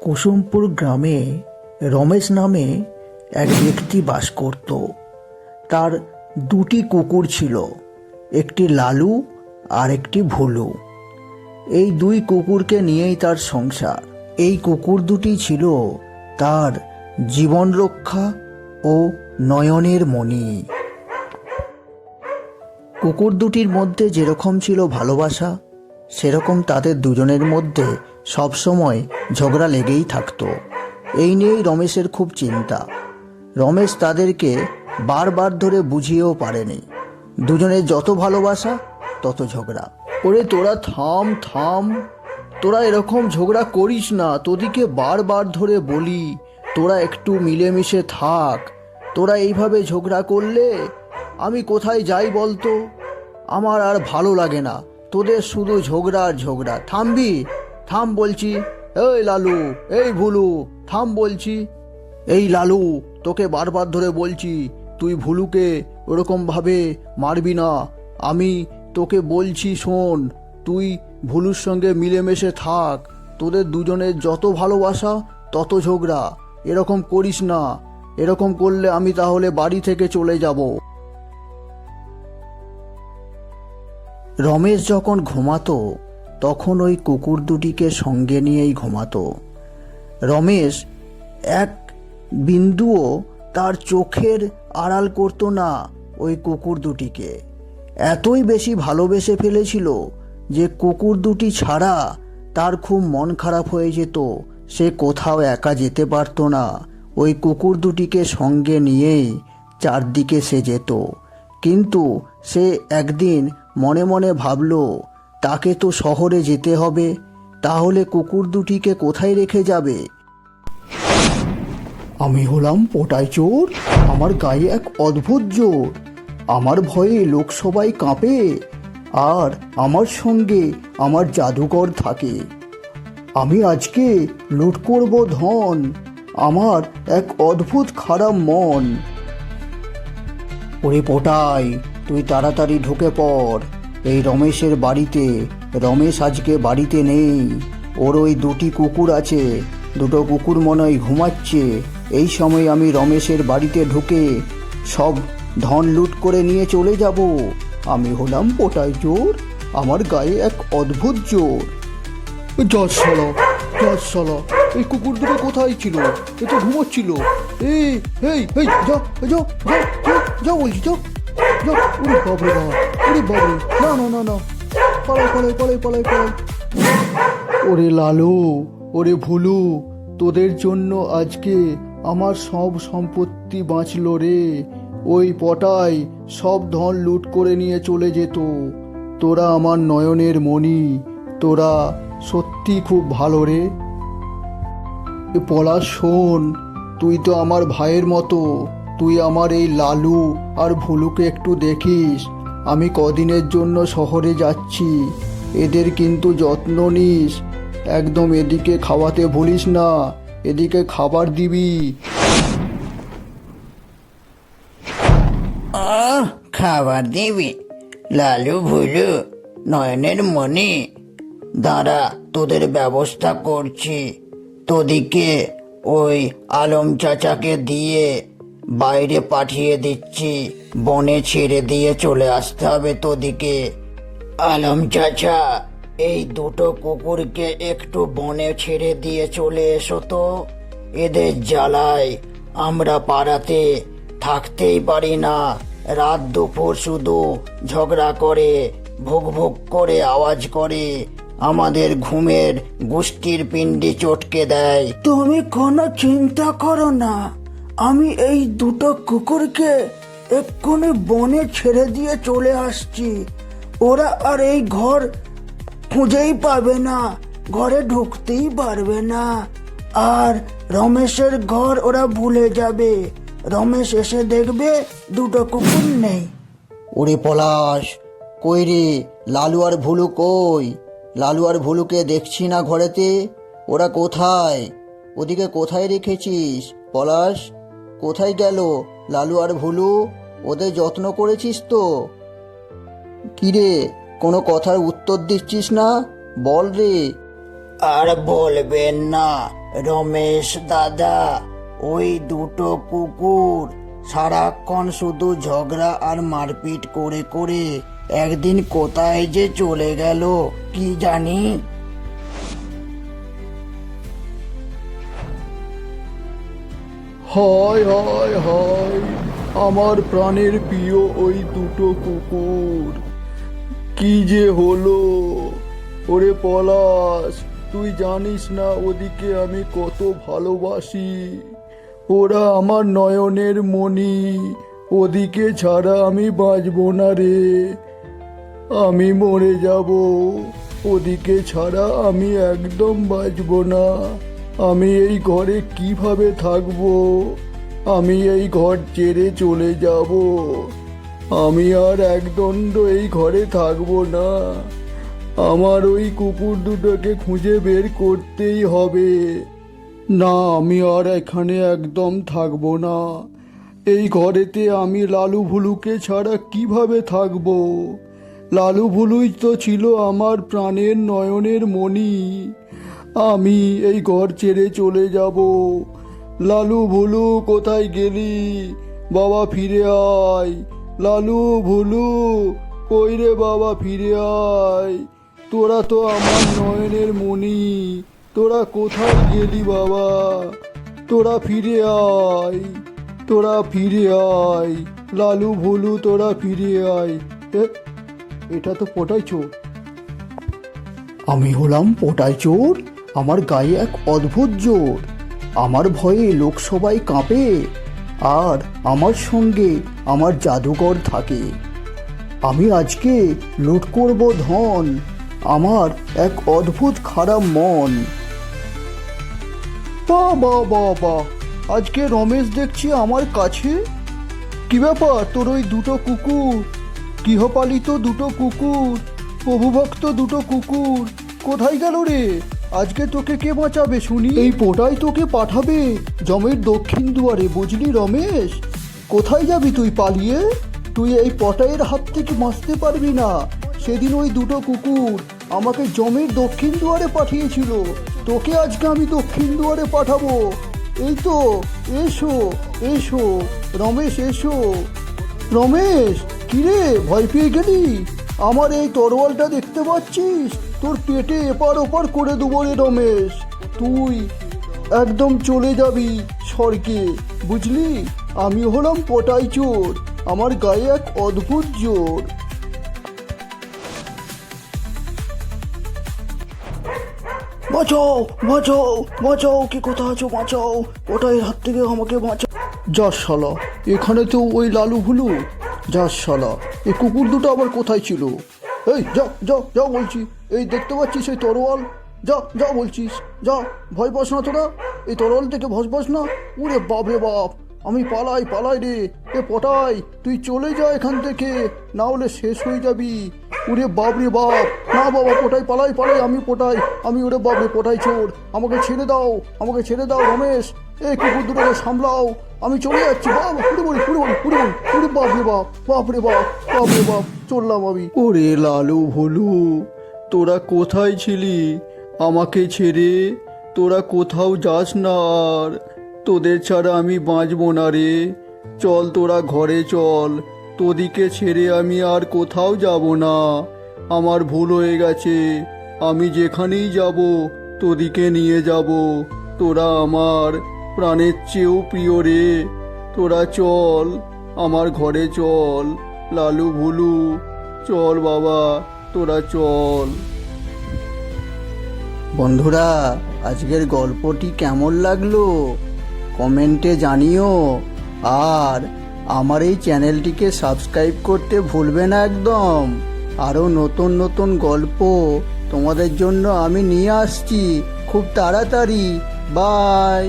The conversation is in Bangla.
কুসুমপুর গ্রামে রমেশ নামে এক ব্যক্তি বাস করত। তার দুটি কুকুর ছিল, একটি লালু আর একটি ভুলু। এই দুই কুকুরকে নিয়েই তার সংসার। এই কুকুর দুটি ছিল তার জীবন রক্ষা ও নয়নের মণি। কুকুর দুটির মধ্যে যেরকম ছিল ভালোবাসা, সেরকম তাদের দুজনের মধ্যে সবসময় ঝগড়া লেগেই থাকতো। এই নিয়েই রমেশের খুব চিন্তা। রমেশ তাদেরকে বারবার ধরে বুঝিয়েও পারেনি। দুজনের যত ভালোবাসা তত ঝগড়া। ওরে তোরা থাম থাম, তোরা এরকম ঝগড়া করিস না, তোদিকে বারবার ধরে বলি তোরা একটু মিলেমিশে থাক। তোরা এইভাবে ঝগড়া করলে আমি কোথায় যাই বলতো? আমার আর ভালো লাগে না, তোদের শুধু ঝগড়া আর ঝগড়া। থামবি? থাম বলছি। এই লালু, এই ভুলু, থাম বলছি। এই লালু, তোকে বারবার ধরে বলছি তুই ভুলুকে ওরকমভাবে মারবি না। আমি তোকে বলছি শোন, তুই ভুলুর সঙ্গে মিলেমিশে থাক। তোদের দুজনের যত ভালোবাসা তত ঝগড়া। এরকম করিস না, এরকম করলে আমি তাহলে বাড়ি থেকে চলে যাব। রমেশ যখন ঘুমাতো তখন ওই কুকুর দুটিকে সঙ্গে নিয়েই ঘুমাতো। রমেশ এক বিন্দুও তার চোখের আড়াল করতো না ওই কুকুর দুটিকে। এতই বেশি ভালোবেসে ফেলেছিল যে কুকুর দুটি ছাড়া তার খুব মন খারাপ হয়ে যেত। সে কোথাও একা যেতে পারতো না। ওই কুকুর দুটিকে সঙ্গে নিয়েই চারদিকে সে যেত। কিন্তু সে একদিন মনে মনে ভাবল, তাকে তো শহরে যেতে হবে, তাহলে কুকুর দুটিকে কোথায় রেখে যাবে? আমি হলাম পোটাই চোর, আমার গায়ে এক অদ্ভুত জোর। আমার ভয়ে লোক সবাই কাঁপে, আর আমার সঙ্গে আমার জাদুকর থাকে। আমি আজকে লুট করব ধন, আমার এক অদ্ভুত খারাপ মন। ওরে পোটাই, তুই তাড়াতাড়ি ঢুকে পড় এই রমেশের বাড়িতে। রমেশ আজকে বাড়িতে নেই। ওর ওই দুটি কুকুর আছে, দুটো কুকুর মনে হয় ঘুমাচ্ছে। এই সময় আমি রমেশের বাড়িতে ঢুকে সব ধন লুট করে নিয়ে চলে যাব। আমি হলাম পোটাই চোর, আমার গায়ে এক অদ্ভুত জোর। যা, এই কুকুর দুটো কোথায় ছিল? এ তো ঘুমোচ্ছিল। এই এই এই যা যা যা যা যা বলছি, যা যা। ওরে বাবরে বাবা, ওরে বাবরে, না না না না, পালাই পালাই পালাই পালাই পালাই। ওরে লালু, ওরে ভুলু, তোদের জন্য আজকে আমার সব সম্পত্তি বাঁচল রে। ওই পটাই সব ধন লুট করে নিয়ে চলে যেত। তোরা আমার নয়নের মণি, তোরা সত্যি খুব ভালো রে। পলাশ শোন, তুই তো আমার ভাইয়ের মতো। তুই আমার এই লালু আর ভুলুকে একটু দেখিস। আমি কদিনের জন্য শহরে যাচ্ছি, এদের কিন্তু যত্ন নিস। একদম এদিকে খাওয়াতে ভুলিস না, এদিকে খাবার দিবি। খাবার দিবি? লালু ভুলু, নয়নের মণি, দাঁড়া, তোদের ব্যবস্থা করছি। তোদিকে ওই আলম চাচাকে দিয়ে বাইরে পাঠিয়ে দিচ্ছি। বনে ছেড়ে দিয়ে চলে আসতে হবে তোদিকে। আলম চাচা, এই দুটো কুকুরকে একটু বনে ছেড়ে দিয়ে চলে এসো তো। এদের জ্বালায় আমরা পাড়াতে থাকতেই পারি না। রাত দুপুর শুধু ঝগড়া করে, ভুক ভুক করে আওয়াজ করে, আমাদের ঘুমের গুষ্টির পিণ্ডি চটকে দেয়। তুমি কোনো চিন্তা করো না, আমি এই দুটো কুকুরকে এক্ষুনি বনে ছেড়ে দিয়ে চলে আসছি। ওরা আর এই ঘর খুঁজেই পাবে না, ঘরে ঢুকতেই পারবে না। আর রমেশের ঘর ওরা ভুলে যাবে। রমেশ এসে দেখবে দুটো কুকুর নেই। ওরে পলাশ, কই রে লালু আর ভুলু কই? লালু আর ভুলুকে দেখছি না ঘরেতে। ওরা কোথায়? ওদিকে কোথায় রেখেছিস? পলাশ, কোথায় গেল লালু আর ভুলু? ওদের যত্ন করেছিস তো? কিরে, কোনো কথার উত্তর দিচ্ছিস না? বল রে। আর বলবেন না, রমেশ দাদা, ওই দুটো কুকুর সারাক্ষণ শুধু ঝগড়া আর মারপিট করে করে একদিন কোথায় যে চলে গেল কি জানি। হায় হায় হায়, আমার প্রাণের প্রিয় ওই দুটো কুকুর, কি যে হলো। ওরে পলাশ, তুই জানিস না ওদিকে আমি কত ভালোবাসি। ওরা আমার নয়নের মণি, ওদিকে ছাড়া আমি বাঁচবো না রে। আমি মরে যাব, ওদিকে ছাড়া আমি একদম বাঁচবো না। আমি এই ঘরে কিভাবে থাকবো? আমি এই ঘর ছেড়ে চলে যাব। আমি আর একদণ্ড এই ঘরে থাকবো না। আমার ওই কুকুর দুটোকে খুঁজে বের করতেই হবে। না, আমি আর এখানে একদম থাকবো না। এই ঘরেতে আমি লালু ভুলুকে ছাড়া কিভাবে থাকবো? লালু ভুলুই তো ছিল আমার প্রাণের নয়নের মণি। আমি এই ঘর ছেড়ে চলে যাব। লালু ভুলু, কোথায় গেলি? বাবা ফিরে আয়। লালু ভুলু, কই রে বাবা, ফিরে আয়। তোরা তো আমার নয়নের মণি, তোরা কোথায় গেলি বাবা? তোরা ফিরে আয়, তোরা ফিরে আয়। লালু ভুলু, তোরা ফিরে আয়। এটা তো পটাই চোর। আমি হলাম পটাই চোর? আমার গায়ে এক অদ্ভুত জোর। আমার ভয়ে লোক সবাই কাঁপে, আর আমার সঙ্গে আমার জাদুকর থাকে। আমি আজকে লুট করব ধন, আমার এক অদ্ভুত খারাপ মন। বাবা বাবা, আজকে রমেশ দেখছি আমার কাছে। কি ব্যাপার তোর ওই দুটো কুকুর, গৃহপালিত দুটো কুকুর, প্রভুভক্ত দুটো কুকুর কোথায় গেল রে? আজকে তোকে কে বাঁচাবে শুনি? এই পোটাই তোকে পাঠাবে জমের দক্ষিণ দুয়ারে, বুঝলি রমেশ? কোথায় যাবি তুই পালিয়ে? তুই এই পটাইয়ের হাত থেকে বাঁচতে পারবি না। সেদিন ওই দুটো কুকুর আমাকে জমের দক্ষিণ দুয়ারে পাঠিয়েছিল, তোকে আজকে আমি দক্ষিণ দুয়ারে পাঠাবো। এই তো, এসো এসো রমেশ, এসো। রমেশ, কিরে ভয় পেয়ে গেলি? আমার এই তরোয়ালটা দেখতে পাচ্ছিস? তোর পেটে এপার ওপার করে দেবো রে রমেশ। তুই একদম চলে যাবি স্বর্গে, বুঝলি? আমি হলাম পটাই চোর, আমার গায়ে এক অদ্ভুত জোর। বাঁচাও বাঁচাও বাঁচাও, কে কোথা আছো? বাঁচাও, পটাইয়ের হাত থেকে আমাকে বাঁচাও। যা শালা, এখানে তো ওই লালু ভুলু। যা শালা, এই কুকুর দুটো আবার কোথায় ছিল? এই যা যা যা বলছি, এই দেখতে পাচ্ছিস এই তরোয়াল? যা যা বলছিস, যা। ভয় পাস না তোরা, এই তরোয়াল থেকে ভস পাস না। উরে বাপ রে বাপ, আমি পালাই পালাই রে। এ পটাই, তুই চলে যা এখান থেকে, না হলে শেষ হয়ে যাবি। উরে বাপ রে বাপ, না বাবা পটাই, পালাই পালাই, আমি পটাই, আমি। ওরে বাপ রে পটাই চোর, আমাকে ছেড়ে দাও, আমাকে ছেড়ে দাও রমেশ। এই কুকুর দুটোকে সামলাও, আমি চলে যাচ্ছি। বাবা পুরে বলি পুরে বলি পুরে বলি, উরে বাপ রে বাপ, বাপ রে বাপ, বাপ রে বাপ, চললাম আমি। ওরে লালু ভুলু, তোরা কোথায় ছিলি? আমাকে ছেড়ে তোরা কোথাও যাস না আর। তোদের ছাড়া আমি বাঁচবো না রে। চল তোরা ঘরে চল, তোদিকে ছেড়ে আমি আর কোথাও যাব না। আমার ভুল হয়ে গেছে, আমি যেখানেই যাব তোদিকে নিয়ে যাব। তোরা আমার প্রাণের চেয়েও প্রিয় রে। তোরা চল, আমার ঘরে চল। লালু ভুলু, চল বাবা, তোরা চল। বন্ধুরা, আজকের গল্পটি কেমন লাগলো কমেন্টে জানিও। আর আমার এই চ্যানেলটিকে সাবস্ক্রাইব করতে ভুলবে না একদম। আরও নতুন নতুন গল্প তোমাদের জন্য আমি নিয়ে আসছি খুব তাড়াতাড়ি। বাই।